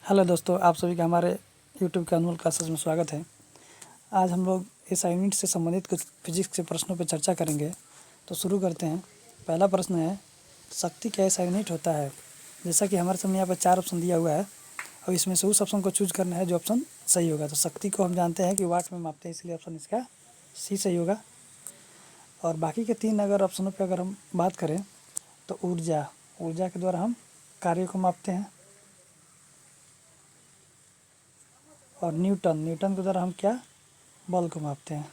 Hello दोस्तों, आप सभी का हमारे यूट्यूब के अनमोल क्लासेस में स्वागत है। आज हम लोग इस यूनिट से संबंधित कुछ फिजिक्स के प्रश्नों पर चर्चा करेंगे। तो शुरू करते हैं। पहला प्रश्न है, शक्ति का ऐसा यूनिट होता है। जैसा कि हमारे सामने यहाँ पर 4 ऑप्शन दिया हुआ है और इसमें से उस ऑप्शन को चूज करना है जो ऑप्शन सही होगा। तो शक्ति को हम जानते हैं कि वाट में मापते हैं, इसलिए ऑप्शन इसका सी सही होगा। और बाकी के 3 अगर ऑप्शनों पर अगर हम बात करें तो ऊर्जा के द्वारा हम कार्य को मापते हैं। और न्यूटन के द्वारा हम क्या बल को मापते हैं।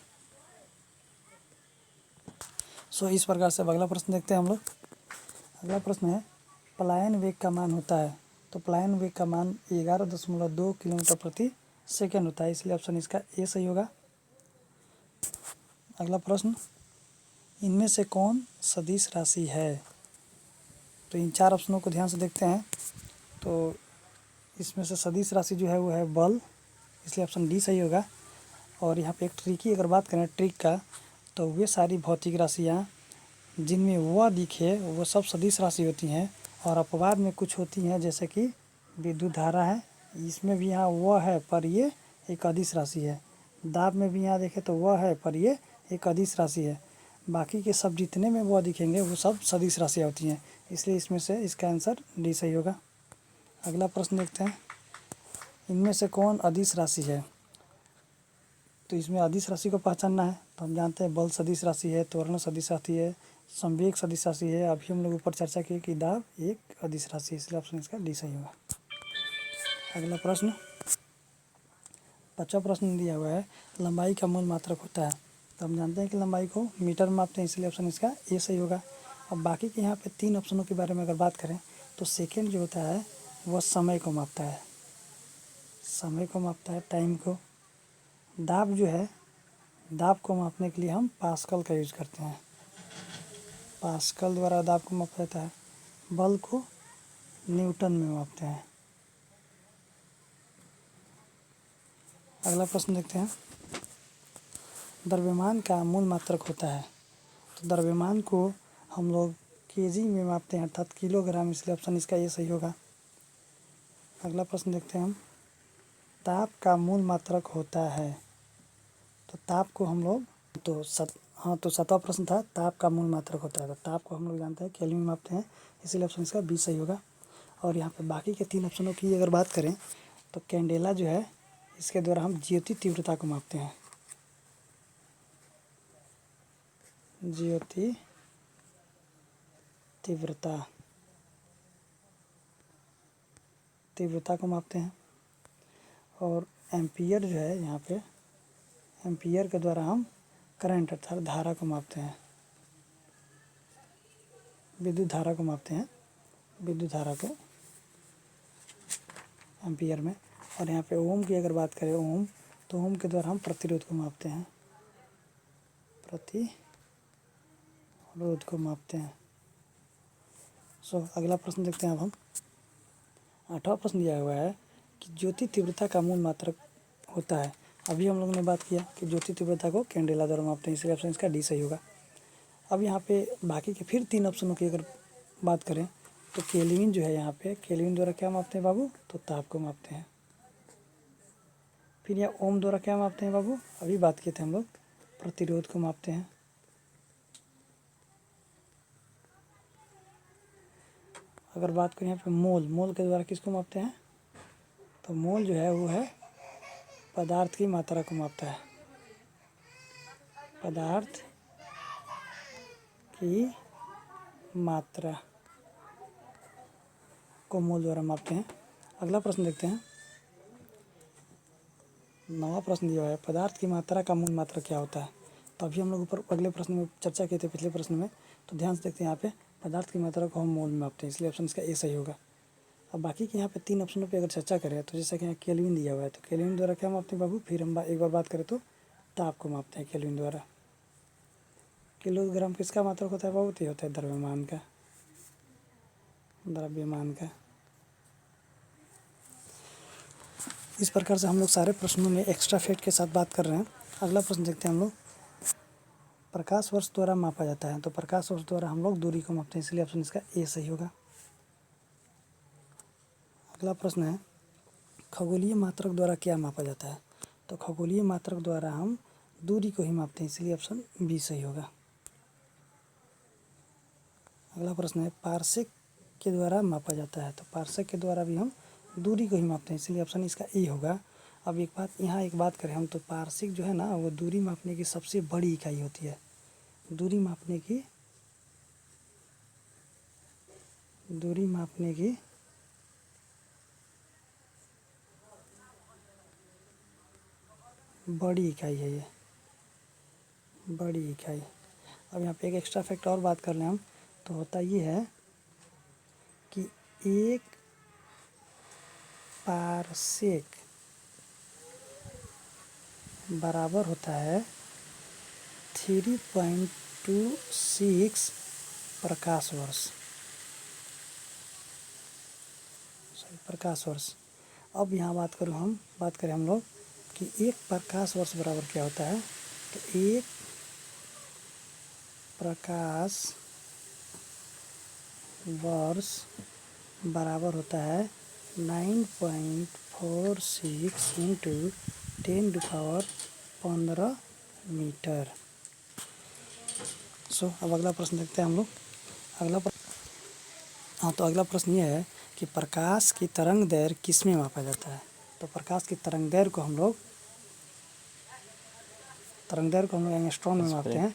इस प्रकार से अब अगला प्रश्न देखते हैं हम लोग। अगला प्रश्न है, पलायन वेग का मान होता है। तो पलायन वेग का मान 11.2 किलोमीटर प्रति सेकेंड होता है, इसलिए ऑप्शन इसका ए सही होगा। अगला प्रश्न, इनमें से कौन सदिश राशि है। तो इन 4 ऑप्शनों को ध्यान से देखते हैं। तो इसमें से सदिश राशि जो है वो है बल, इसलिए ऑप्शन डी सही होगा। और यहाँ पे एक ट्रिक की अगर बात करें ट्रिक का, तो वे सारी भौतिक राशियाँ जिनमें वह दिखे वो सब सदिश राशि होती हैं। और अपवाद में कुछ होती हैं, जैसे कि विद्युत धारा है, इसमें भी यहाँ वह है पर ये एक अदिश राशि है। दाब में भी यहाँ देखें तो वह है पर ये एक अदिश राशि है। बाकी के सब जितने में वह दिखेंगे वो सब सदिश राशियाँ होती हैं, इसलिए इसमें से इसका आंसर डी सही होगा। अगला प्रश्न देखते हैं, इनमें से कौन अदिश राशि है। तो इसमें अदिश राशि को पहचानना है। तो हम जानते हैं बल सदिश राशि है, त्वरण सदिश राशि है, संवेग सदिश राशि है। अभी हम लोग ऊपर चर्चा किए कि दाब एक अदिश राशि है, इसलिए ऑप्शन इसका डी सही होगा। अगला प्रश्न, 5वां प्रश्न दिया हुआ है, लंबाई का मूल मात्रक होता है। तो हम जानते हैं कि लंबाई को मीटर में मापते हैं, इसलिए ऑप्शन इसका ए सही होगा। अब बाकी के यहाँ पे 3 ऑप्शनों के बारे में अगर बात करें तो सेकेंड जो होता है वह समय को मापता है, टाइम को। दाब जो है, दाब को मापने के लिए हम पास्कल का यूज करते हैं, पास्कल द्वारा दाब को मापा जाता है। बल को न्यूटन में मापते हैं। अगला प्रश्न देखते हैं, द्रव्यमान का मूल मात्रक होता है। तो द्रव्यमान को हम लोग केजी में मापते हैं, अर्थात किलोग्राम, इसलिए ऑप्शन इसका ये सही होगा। अगला प्रश्न देखते हैं हम, ताप का मूल मात्रक होता है। तो ताप को हम लोग तो 7वां प्रश्न था, ताप का मूल मात्रक होता है। तो ताप को हम लोग जानते हैं केल्विन में मापते हैं, इसीलिए ऑप्शन इसका बी सही होगा। और यहाँ पे बाकी के 3 ऑप्शनों की अगर बात करें तो कैंडेला जो है इसके द्वारा हम ज्योति तीव्रता को मापते हैं, ज्योति तीव्रता को मापते हैं। और एम्पियर जो है, यहाँ पे एम्पियर के द्वारा हम करंट अर्थात धारा को मापते हैं, विद्युत धारा को मापते हैं, विद्युत धारा को एम्पियर में। और यहाँ पे ओम की अगर बात करें ओम, तो ओम के द्वारा हम प्रतिरोध को मापते हैं, प्रतिरोध को मापते हैं। अगला प्रश्न देखते हैं अब हम। 8वां प्रश्न दिया हुआ है कि ज्योति तीव्रता का मूल मात्रक होता है। अभी हम लोगों ने बात किया कि ज्योति तीव्रता को कैंडेला द्वारा मापते हैं, इसलिए ऑप्शन इसका डी सही होगा। अब यहाँ पे बाकी के फिर 3 ऑप्शनों की अगर बात करें तो केल्विन जो है, यहाँ पे केल्विन द्वारा क्या मापते हैं बाबू, तो ताप को मापते हैं। फिर यहाँ ओम द्वारा क्या मापते हैं बाबू, अभी बात किए थे हम लोग, प्रतिरोध को मापते हैं। अगर बात करें यहाँ पे मोल के द्वारा किसको मापते हैं, तो मोल जो है वो है पदार्थ की मात्रा को मापता है, पदार्थ की मात्रा को मोल द्वारा मापते हैं। अगला प्रश्न देखते हैं, 9वां प्रश्न दिया है, पदार्थ की मात्रा का मूल मात्रक क्या होता है। तो अभी हम लोग ऊपर अगले प्रश्न में चर्चा किए थे, पिछले प्रश्न में। तो ध्यान से देखते हैं, यहाँ पे पदार्थ की मात्रा को हम मोल में मापते हैं, इसलिए ऑप्शन इसका ए सही होगा। अब बाकी के यहाँ पे 3 ऑप्शनों पे अगर चर्चा करें तो जैसा कि यहाँ केल्विन दिया हुआ है, तो केल्विन द्वारा क्या मापते हैं बाबू, फिर हम एक बार बात करें तो ताप को मापते हैं केल्विन द्वारा। किलोग्राम किसका मात्रक होता है बाबू, तो होता है द्रव्यमान का। इस प्रकार से हम लोग सारे प्रश्नों में एक्स्ट्रा फैक्ट के साथ बात कर रहे हैं। अगला प्रश्न देखते हैं हम लोग, प्रकाश वर्ष द्वारा मापा जाता है। तो प्रकाश वर्ष द्वारा हम लोग दूरी को मापते हैं, इसलिए ऑप्शन इसका ए सही होगा। अगला प्रश्न है, खगोलीय मात्रक द्वारा क्या मापा जाता है? तो खगोलीय मात्रक द्वारा हम दूरी को ही मापते हैं, इसलिए ऑप्शन बी सही होगा। अगला प्रश्न है पार्सेक के द्वारा मापा जाता है, तो पार्सेक के द्वारा भी हम दूरी को ही मापते हैं, इसलिए ऑप्शन इसका ए होगा। अब एक बात करें हम, तो पार्सेक जो है ना वो दूरी मापने की सबसे बड़ी इकाई होती है। दूरी मापने की बड़ी इकाई है ये, बड़ी इकाई। अब यहाँ पे एक एक्स्ट्रा फैक्ट और बात कर लें हम, तो होता ये है कि एक पारसेक बराबर होता है 3.26 प्रकाश वर्ष, प्रकाश वर्ष। अब यहाँ बात करें हम लोग कि एक प्रकाश वर्ष बराबर क्या होता है, तो एक प्रकाश वर्ष बराबर होता है 9.46 इंटू 10⁻15 मीटर। अब अगला प्रश्न देखते हैं हम लोग। अगला प्रश्न ये है कि प्रकाश की तरंग दैर्घ्य किस में मापा जाता है? तो प्रकाश की तरंग दैर्घ्य को हम लोग एंगस्ट्रॉन में मापते हैं,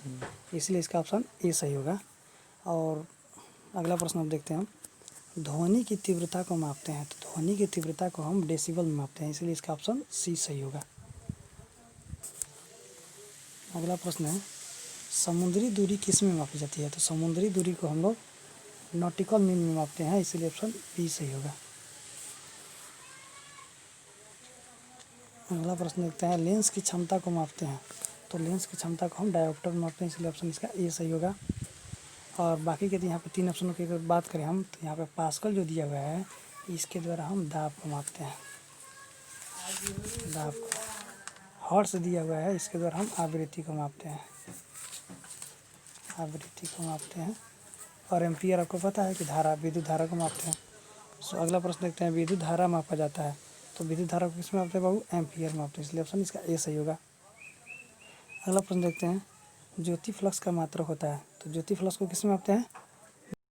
इसलिए इसका ऑप्शन ए सही होगा। और अगला प्रश्न अब देखते हैं हम, ध्वनि की तीव्रता को मापते हैं, तो ध्वनि की तीव्रता को हम डेसिबल में मापते हैं, इसलिए इसका ऑप्शन सी सही होगा। अगला प्रश्न है समुद्री दूरी किस में मापी जाती है? तो समुद्री दूरी को हम लोग नॉटिकल मीन में मापते हैं, इसलिए ऑप्शन बी सही होगा। अगला प्रश्न देखते हैं लेंस की क्षमता को मापते हैं, तो लेंस की क्षमता को हम डायोप्टर में मापते हैं, इसलिए ऑप्शन इसका ए सही होगा। और बाकी के यहाँ पे 3 ऑप्शनों की अगर बात करें हम, तो यहाँ पे पास्कल जो दिया हुआ है इसके द्वारा हम दाब को मापते हैं, दाब को। हर्ट्ज दिया हुआ है, इसके द्वारा हम आवृत्ति को मापते हैं, और एम्पियर आपको पता है कि विद्युत धारा को मापते हैं। अगला प्रश्न देखते हैं विद्युत धारा मापा जाता है, तो विद्युत धारा को किस में मापते हैं बाबू? एम्पियर मापते हैं, इसलिए ऑप्शन इसका ए सही होगा। अगला प्रश्न देखते हैं ज्योति फ्लक्स का मात्रक होता है, तो ज्योति फ्लक्स को किस में मापते हैं?